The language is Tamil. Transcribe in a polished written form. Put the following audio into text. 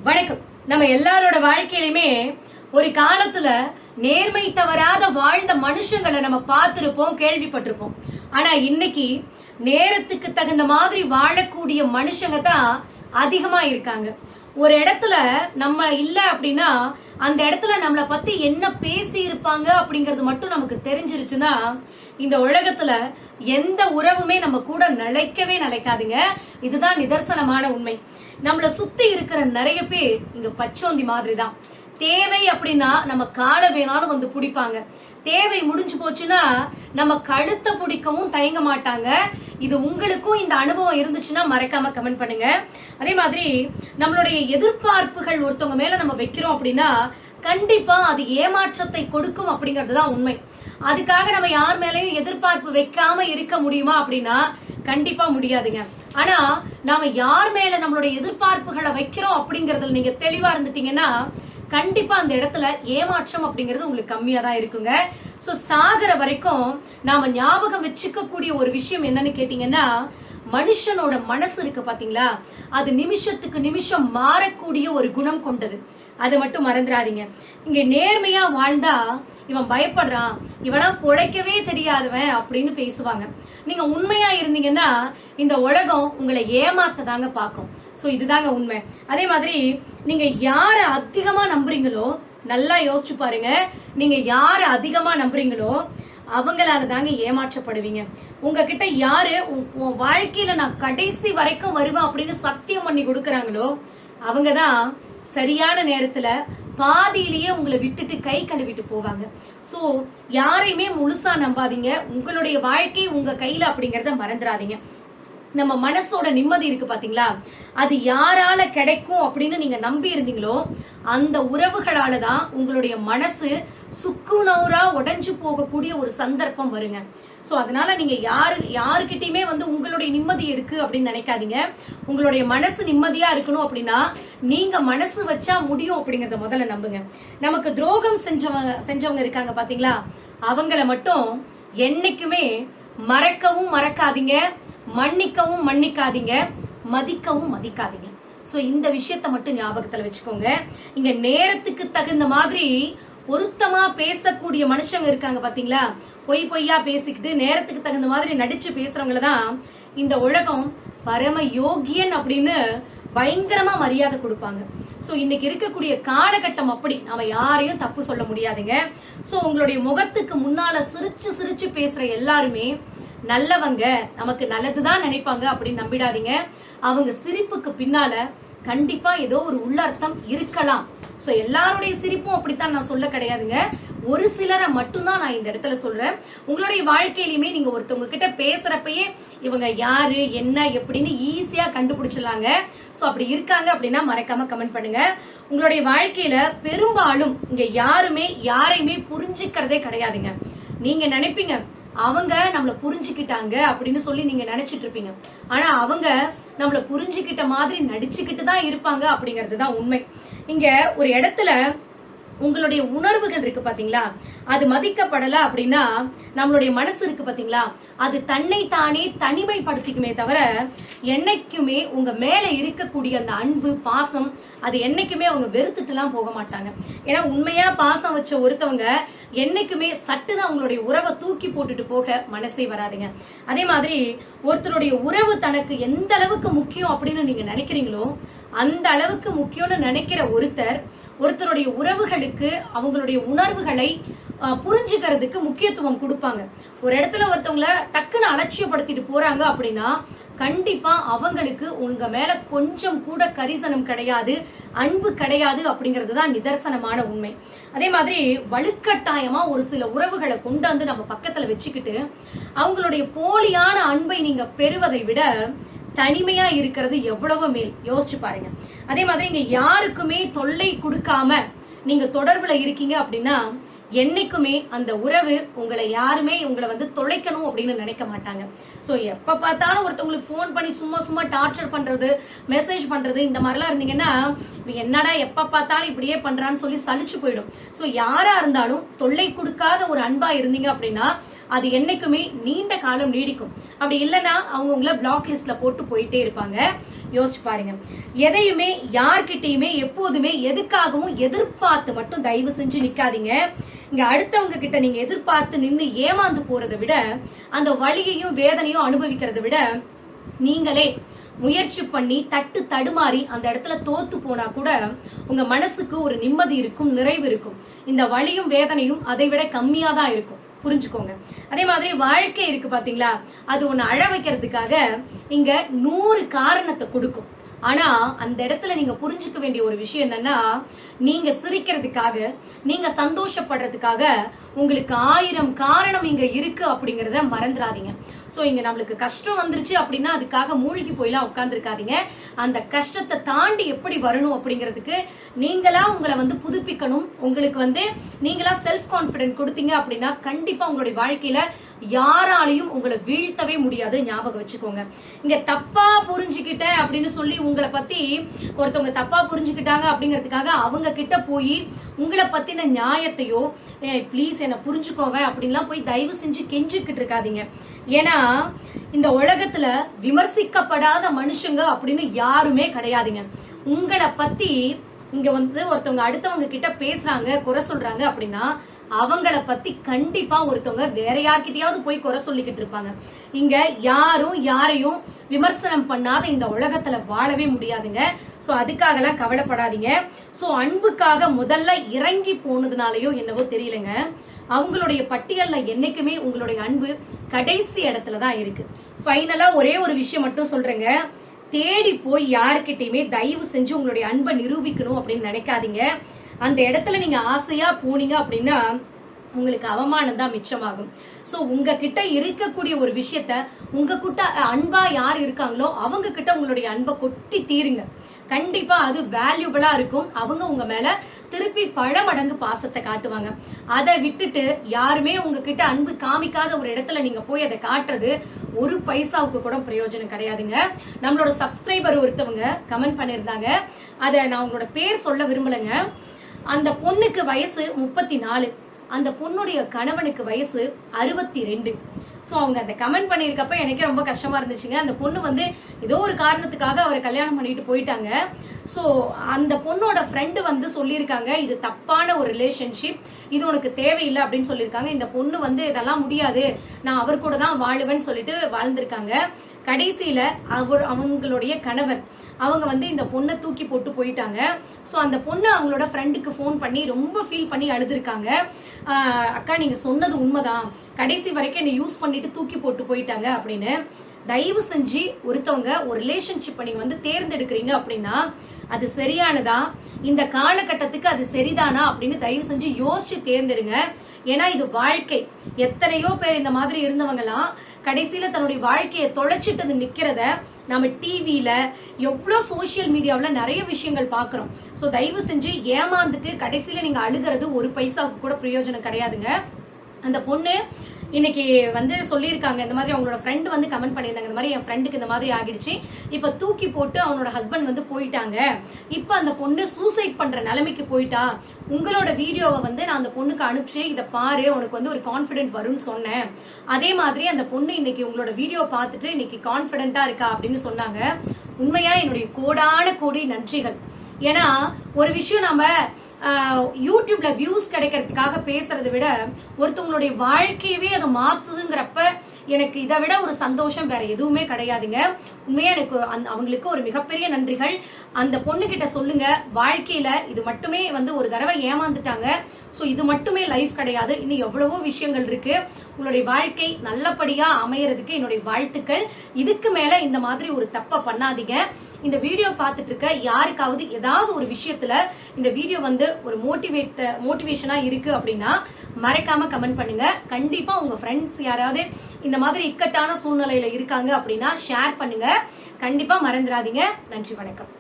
வணக்கம். நம்ம எல்லாரோட வாழ்க்கையிலுமே ஒரு காலத்துல நேர்மை தவறாத வாழ்ந்த மனுஷங்களை நம்ம பார்த்திருப்போம், கேள்விப்பட்டிருப்போம். ஆனா இன்னைக்கு நேரத்துக்கு தகுந்த மாதிரி வாழக்கூடிய மனுஷங்க தான் அதிகமா இருக்காங்க. ஒரு இடத்துல நம்ம இல்ல அப்படின்னா அந்த இடத்துல நம்மளை பத்தி என்ன பேசி இருப்பாங்க அப்படிங்கறது மட்டும் நமக்கு தெரிஞ்சிருச்சுன்னா இந்த உலகத்துல எந்த உறவுமே நம்ம கூட நிலைக்கவே நிலைக்காதுங்க. இதுதான் நிதர்சனமான உண்மை. நம்மளை சுத்தி இருக்கிற நிறைய பேர் இங்க பச்சோந்தி மாதிரி தான். தேவை அப்படின்னா நம்ம காலை வேணாலும் வந்து பிடிப்பாங்க. தேவை முடிஞ்சு போச்சுன்னா நம்ம கழுத்தை பிடிக்கவும் தயங்க மாட்டாங்க. இது உங்களுக்கும் இந்த அனுபவம் இருந்துச்சுன்னா மறக்காம கமெண்ட் பண்ணுங்க. அதே மாதிரி நம்மளுடைய எதிர்பார்ப்புகள் ஒருத்தவங்க மேல நம்ம வைக்கிறோம் அப்படின்னா கண்டிப்பா அது ஏமாற்றத்தை கொடுக்கும் அப்படிங்கறதுதான் உண்மை. அதுக்காக நம்ம யார் மேலயும் எதிர்பார்ப்பு வைக்காம இருக்க முடியுமா அப்படின்னா கண்டிப்பா முடியாதுங்க. ஆனா நாம யார் மேல நம்மளுடைய எதிர்பார்ப்புகளை வைக்கிறோம் அப்படிங்கறதுல நீங்க தெளிவா இருந்துட்டீங்கன்னா கண்டிப்பா அந்த இடத்துல ஏமாற்றம் அப்படிங்கிறது உங்களுக்கு கம்மியா தான் இருக்குங்க. சோ சாகர வரைக்கும் நாம ஞாபகம் வச்சுக்க கூடிய ஒரு விஷயம் என்னன்னு கேட்டீங்கன்னா, மனுஷனோட மனசு இருக்கு பாத்தீங்களா, அது நிமிஷத்துக்கு நிமிஷம் மாறக்கூடிய ஒரு குணம் கொண்டது. அதை மட்டும் மறந்துடாதீங்க. இங்க நேர்மையா வாழ்ந்தா இவன் பயப்படுறான், இவனா பொழைக்கவே தெரியாதவன் அப்படின்னு பேசுவாங்க. நீங்க உண்மையா இருந்தீங்கன்னா இந்த உலகம் உங்களை ஏமாத்ததாங்க பாக்கும். சோ இதுதாங்க உண்மை. அதே மாதிரி நீங்க யார அதிகமா நம்புறீங்களோ நல்லா யோசிச்சு பாருங்க. நீங்க யார அதிகமா நம்புறீங்களோ அவங்களால தாங்க ஏமாற்றப்படுவீங்க. உங்ககிட்ட யாரு வாழ்க்கையில நான் கடைசி வரைக்கும் வருவேன் அப்படின்னு சத்தியம் பண்ணி கொடுக்கறாங்களோ அவங்கதான் சரியான நேரத்துல பாதியிலேயே உங்களை விட்டுட்டு கை கழுவிட்டு போவாங்க. சோ யாரையுமே முழுசா நம்பாதீங்க. உங்களுடைய வாழ்க்கை உங்க கையில அப்படிங்கறத மறந்துடாதீங்க. நம்ம மனசோட நிம்மதி இருக்கு பாத்தீங்களா, அது யாரால கிடைக்கும் அப்படின்னு நீங்க நம்பி இருந்தீங்களோ அந்த உறவுகளாலதான் உங்களுடைய மனசு சுக்குநூறா உடைஞ்சு போகக்கூடிய ஒரு சந்தர்ப்பம் வருங்க. சோ அதனால நீங்க யாருகிட்டயுமே உங்களுடைய நிம்மதி இருக்கு அப்படின்னு நினைக்காதீங்க. உங்களுடைய மனசு நிம்மதியா இருக்கணும் அப்படின்னா நீங்க மனசு வச்சா முடியும் அப்படிங்கறத முதல்ல நம்புங்க. நமக்கு துரோகம் செஞ்சவங்க இருக்காங்க பாத்தீங்களா, அவங்கள மட்டும் என்னைக்குமே மறக்கவும் மறக்காதீங்க, மன்னிக்கவும் மன்னிக்காதீங்க, மதிக்கவும் மதிக்காதீங்க. சோ இந்த விஷயத்த மட்டும் ஞாபகத்துல வச்சுக்கோங்க. இங்க நேரத்துக்கு தகுந்த மாதிரி பொருத்தமா பேசக்கூடிய மனுஷங்க இருக்காங்க பாத்தீங்களா, பொய்யா பேசிக்கிட்டு நேரத்துக்கு தகுந்த மாதிரி நடிச்சு பேசுறவங்களதான் இந்த உலகம் பரம யோகியன் அப்படின்னு பயங்கரமா மரியாதை கொடுப்பாங்க. சோ இன்னைக்கு இருக்கக்கூடிய காலகட்டம் அப்படி, நாம யாரையும் தப்பு சொல்ல முடியாதுங்க. சோ உங்களுடைய முகத்துக்கு முன்னால சிரிச்சு சிரிச்சு பேசுற எல்லாருமே நல்லவங்க, நமக்கு நல்லதுதான் நினைப்பாங்க அப்படின்னு நம்பிடாதீங்க. அவங்க சிரிப்புக்கு பின்னால கண்டிப்பா ஏதோ ஒரு உள்ளர்த்தம் இருக்கலாம். சோ எல்லாருடைய சிரிப்பும் அப்படித்தான் நான் சொல்ல கிடையாதுங்க. ஒரு சிலரை மட்டும்தான் நான் இந்த இடத்துல சொல்றேன். உங்களுடைய வாழ்க்கையிலுமே நீங்க ஒருத்தவங்க கிட்ட பேசுறப்பயே இவங்க யாரு என்ன எப்படின்னு ஈஸியா கண்டுபிடிச்சிடலாங்க. சோ அப்படி இருக்காங்க அப்படின்னா மறக்காம கமெண்ட் பண்ணுங்க. உங்களுடைய வாழ்க்கையில பெரும்பாலும் இங்க யாரையுமே புரிஞ்சுக்கிறதே கிடையாதுங்க. நீங்க நினைப்பீங்க அவங்க நம்மள புரிஞ்சுக்கிட்டாங்க அப்படின்னு சொல்லி நீங்க நினைச்சிட்டு இருப்பீங்க. ஆனா அவங்க நம்மள புரிஞ்சுக்கிட்ட மாதிரி நடிச்சுக்கிட்டு தான் இருப்பாங்க அப்படிங்கறதுதான் உண்மை. இங்க ஒரு இடத்துல உங்களுடைய உணர்வுகள் இருக்கு பாத்தீங்களா, அது மதிக்கப்படல அப்படின்னா நம்மளுடைய மனசு இருக்கு பாத்தீங்களா, அது தன்னை தானே தனிமைப்படுத்திக்குமே தவிர என்னைக்குமே உங்க மேல இருக்கக்கூடிய அந்த அன்பு பாசம் அது என்னைக்குமே அவங்க வெறுத்துட்டு எல்லாம் போக மாட்டாங்க. ஏன்னா உண்மையா பாசம் வச்ச ஒருத்தவங்க என்னைக்குமே சட்டுதான் அவங்களுடைய உறவை தூக்கி போட்டுட்டு போக மனசே வராதுங்க. அதே மாதிரி ஒருத்தருடைய உறவு தனக்கு எந்த அளவுக்கு முக்கியம் அப்படின்னு நீங்க நினைக்கிறீங்களோ அந்த அளவுக்கு முக்கியம்னு நினைக்கிற ஒருத்தருடைய உறவுகளுக்கு அவங்களுடைய உணர்வுகளை புரிஞ்சுக்கிறதுக்கு முக்கியத்துவம் கொடுப்பாங்க. ஒரு இடத்துல ஒருத்தவங்களை டக்குன்னு அலட்சியப்படுத்திட்டு போறாங்க அப்படின்னா கண்டிப்பா அவங்களுக்கு உங்க மேல கொஞ்சம் கூட கரிசனம் கிடையாது, அன்பு கிடையாது அப்படிங்கறதுதான் நிதர்சனமான உண்மை. அதே மாதிரி வலுக்கட்டாயமா ஒரு சில உறவுகளை கொண்டு வந்து நம்ம பக்கத்துல வச்சுக்கிட்டு அவங்களுடைய போலியான அன்பை நீங்க பெறுவதை விட தனிமையா இருக்கிறது எவ்வளவு மேல் யோசிச்சு பாருங்க. அதே மாதிரி இங்க யாருக்குமே தொல்லை கொடுக்காம நீங்க தொடர்புல இருக்கீங்க அப்படின்னா என்னைக்குமே அந்த உறவு உங்களை தொலைக்கணும் அப்படின்னு நினைக்க மாட்டாங்க. சோ எப்ப பார்த்தாலும் ஒருத்தவங்களுக்கு போன் பண்ணி சும்மா டார்ச்சர் பண்றது, மெசேஜ் பண்றது இந்த மாதிரிலாம் இருந்தீங்கன்னா என்னடா எப்ப பார்த்தாலும் இப்படியே பண்றான்னு சொல்லி சலிச்சு போயிடும். சோ யாரா இருந்தாலும் தொல்லை கொடுக்காத ஒரு அன்பா இருந்தீங்க அப்படின்னா அது என்னைக்குமே நீண்ட காலம் நீடிக்கும். அப்படி இல்லைன்னா அவங்க உங்களை பிளாக் லிஸ்ட்ல போட்டு போயிட்டே இருப்பாங்க. யோசிச்சு பாருங்க. எதையுமே யார்கிட்டயுமே எப்போதுமே எதுக்காகவும் எதிர்பார்த்து மட்டும் தயவு செஞ்சு நிக்காதீங்க. இங்க அடுத்தவங்க கிட்ட நீங்க எதிர்பார்த்து நின்று ஏமாந்து போறதை விட, அந்த வலியையும் வேதனையும் அனுபவிக்கிறதை விட, நீங்களே முயற்சி பண்ணி தட்டு தடுமாறி அந்த இடத்துல தோத்து போனா கூட உங்க மனசுக்கு ஒரு நிம்மதி இருக்கும், நிறைவு இருக்கும். இந்த வலியும் வேதனையும் அதை விட கம்மியா தான் இருக்கும், புரிஞ்சுக்கோங்க. அதே மாதிரி வாழ்க்கை இருக்கு பாத்தீங்களா, அது ஒண்ணு அழ வைக்கிறதுக்காக இங்க 100 காரணத்தை கொடுக்கும். ஆனா அந்த இடத்துல நீங்க புரிஞ்சுக்க வேண்டிய ஒரு விஷயம் என்னன்னா, நீங்க சிரிக்கிறதுக்காக, நீங்க சந்தோஷப்படுறதுக்காக உங்களுக்கு 1000 காரணம் இங்க இருக்கு அப்படிங்கறத மறந்துடாதீங்க. சோ இங்க நம்மளுக்கு கஷ்டம் வந்துருச்சு அப்படின்னா அதுக்காக மூழ்கி போயெல்லாம் உட்கார்ந்துருக்காதீங்க. அந்த கஷ்டத்தை தாண்டி எப்படி வரணும் அப்படிங்கிறதுக்கு நீங்களா உங்களை புதுப்பிக்கணும். உங்களுக்கு நீங்களா செல்ஃப் கான்பிடன்ட் கொடுத்தீங்க அப்படின்னா கண்டிப்பா உங்களுடைய வாழ்க்கையில யாராலையும் உங்களை வீழ்த்தவே முடியாது. ஞாபகம் வச்சுக்கோங்க. இங்க தப்பா புரிஞ்சுக்கிட்டேன் அப்படின்னு சொல்லி உங்களை பத்தி ஒருத்தவங்க தப்பா புரிஞ்சுக்கிட்டாங்க அப்படிங்கறதுக்காக அவங்க கிட்ட போய் உங்களை பத்தின நியாயத்தையோ ப்ளீஸ் என்ன புரிஞ்சுக்கோங்க அப்படின்லாம் போய் தயவு செஞ்சு கெஞ்சிக்கிட்டு இருக்காதீங்க. ஏன்னா இந்த உலகத்துல விமர்சிக்கப்படாத மனுஷங்க அப்படின்னு யாருமே கிடையாதுங்க. உங்களை பத்தி இங்க ஒருத்தவங்க அடுத்தவங்க கிட்ட பேசுறாங்க, குறை சொல்றாங்க அப்படின்னா அவங்கள பத்தி கண்டிப்பா ஒருத்தவங்க வேற யார்கிட்டயாவது போய் குறை சொல்லிக்கிட்டு இருப்பாங்க. இங்க யாரும் யாரையும் விமர்சனம் பண்ணாத இந்த உலகத்துல வாழவே முடியாதுங்க. சோ அதுக்காக எல்லாம் கவலைப்படாதீங்க. சோ அன்புக்காக முதல்ல இறங்கி போனதுனாலயோ என்னவோ தெரியலங்க, அவங்களுடைய பட்டியல்ல என்னைக்குமே உங்களுடைய அன்பு கடைசி இடத்துலதான் இருக்கு. ஃபைனலா ஒரே ஒரு விஷயம் மட்டும் சொல்றேங்க, தேடி போய் யாருக்கிட்டையுமே தயவு செஞ்சு உங்களுடைய அன்பை நிரூபிக்கணும் அப்படின்னு நினைக்காதீங்க. அந்த இடத்துல நீங்க ஆசையா போனீங்க அப்படின்னா உங்களுக்கு அவமானம் தான் மிச்சமாகும். சோ உங்ககிட்ட இருக்கக்கூடிய ஒரு விஷயத்த உங்ககிட்ட அன்பா யார் இருக்காங்களோ அவங்க கிட்ட உங்களுடைய அன்பை கொட்டி தீருங்க. கண்டிப்பா அது வேல்யூபிளா இருக்கும். அவங்க உங்க மேல திருப்பி பல மடங்கு பாசத்தை காட்டுவாங்க. அதை விட்டுட்டு யாருமே உங்ககிட்ட அன்பு காமிக்காத ஒரு இடத்துல நீங்க போய் அதை காட்டுறது ஒரு பைசாவுக்கு கூட பிரயோஜனம் கிடையாதுங்க. நம்மளோட சப்ஸ்கிரைபர் ஒருத்தவங்க கமெண்ட் பண்ணிருந்தாங்க, அதை நான் உங்களோட பேர் சொல்ல விரும்பலைங்க. அந்த பொண்ணுக்கு வயசு 34, அந்த பொண்ணுடைய கணவனுக்கு வயசு 62. சோ அவங்க அந்த கமெண்ட் பண்ணிருக்கப்ப எனக்கே ரொம்ப கஷ்டமா இருந்துச்சுங்க. அந்த பொண்ணு ஏதோ ஒரு காரணத்துக்காக அவரை கல்யாணம் பண்ணிட்டு போயிட்டாங்க. சோ அந்த பொண்ணோட ஃப்ரெண்டு சொல்லியிருக்காங்க, இது தப்பான ஒரு ரிலேஷன்ஷிப், இது உனக்கு தேவையில்லை அப்படின்னு சொல்லியிருக்காங்க. இந்த பொண்ணு இதெல்லாம் முடியாது, நான் அவர் கூட தான் வாழுவேன்னு சொல்லிட்டு வாழ்ந்திருக்காங்க. கடைசியில அவங்களுடைய கணவர் அவங்க இந்த பொண்ணை தூக்கி போட்டு போயிட்டாங்க. சோ அந்த பொண்ணு அவங்களோட ஃப்ரெண்டுக்கு போன் பண்ணி ரொம்ப ஃபீல் பண்ணி அழுதுருக்காங்க. அக்கா நீங்க சொன்னது உண்மைதான், கடைசி வரைக்கும் என்னை யூஸ் பண்ணிட்டு தூக்கி போட்டு போயிட்டாங்க அப்படின்னு. தயவு செஞ்சு ஒருத்தவங்க ஒரு ரிலேஷன்ஷிப் நீங்க தேர்ந்தெடுக்கிறீங்க அப்படின்னா அது சரியானதா, இந்த காலகட்டத்துக்கு அது சரிதானா அப்படின்னு தயவு செஞ்சு யோசிச்சு தேர்ந்தெடுங்க. ஏன்னா இது வாழ்க்கை. எத்தனையோ பேர் இந்த மாதிரி இருந்தவங்கலாம் கடைசியில தன்னுடைய வாழ்க்கையை தொலைச்சிட்டு நிக்கிறத நம்ம டிவில எவ்வளவு சோசியல் மீடியாவில நிறைய விஷயங்கள் பாக்குறோம். சோ தயவு செஞ்சு ஏமாந்துட்டு கடைசியில நீங்க அழுகிறது ஒரு பைசாவுக்கு கூட பிரயோஜனம் கிடையாதுங்க. அந்த பொண்ணு இன்னைக்கு சொல்லியிருக்காங்க, இந்த மாதிரி அவங்களோட ஃப்ரெண்டு கமெண்ட் பண்ணியிருந்தாங்க, இந்த மாதிரி என் ஃப்ரெண்டுக்கு இந்த மாதிரி ஆகிடுச்சு, இப்ப தூக்கி போட்டு அவனோட ஹஸ்பண்ட் போயிட்டாங்க, இப்ப அந்த பொண்ணு சூசைட் பண்ற நிலைமைக்கு போயிட்டா, உங்களோட வீடியோவை நான் அந்த பொண்ணுக்கு அனுப்பிச்சு இதை பாரு உனக்கு ஒரு கான்பிடென்ட் வரும்னு சொன்னேன். அதே மாதிரி அந்த பொண்ணு இன்னைக்கு உங்களோட வீடியோ பார்த்துட்டு இன்னைக்கு கான்பிடென்ட்டா இருக்கா அப்படின்னு சொன்னாங்க. உண்மையா என்னுடைய கோடான கோடி நன்றிகள். ஏன்னா ஒரு விஷயம் நம்ம யூடியூப்ல வியூஸ் கிடைக்கிறதுக்காக பேசுறதை விட ஒருத்தவங்களுடைய வாழ்க்கையவே அதை மாத்துதுங்கிறப்ப எனக்கு இதை விட ஒரு சந்தோஷம் வேற எதுவுமே கிடையாதுங்க. உண்மையா எனக்கு அவங்களுக்கு ஒரு மிகப்பெரிய நன்றிகள். அந்த பொண்ணு கிட்ட சொல்லுங்க, வாழ்க்கையில இது மட்டுமே ஒரு தடவை ஏமாந்துட்டாங்க. சோ இது மட்டுமே லைஃப் கிடையாது, இன்னும் எவ்வளவோ விஷயங்கள் இருக்கு. உங்களுடைய வாழ்க்கை நல்லபடியா அமையறதுக்கு என்னுடைய வாழ்த்துக்கள். இதுக்கு மேல இந்த மாதிரி ஒரு தப்ப பண்ணாதீங்க. இந்த வீடியோ பார்த்துட்டு இருக்க யாருக்காவது ஏதாவது ஒரு விஷயத்துல இந்த வீடியோ ஒரு மோட்டிவேஷனா இருக்கு அப்படின்னா மறக்காம கமெண்ட் பண்ணுங்க. கண்டிப்பா உங்க ஃப்ரெண்ட்ஸ் யாராவது இந்த மாதிரி இக்கட்டான சூழ்நிலையில இருக்காங்க அப்படின்னா ஷேர் பண்ணுங்க. கண்டிப்பா மறந்துடாதீங்க. நன்றி, வணக்கம்.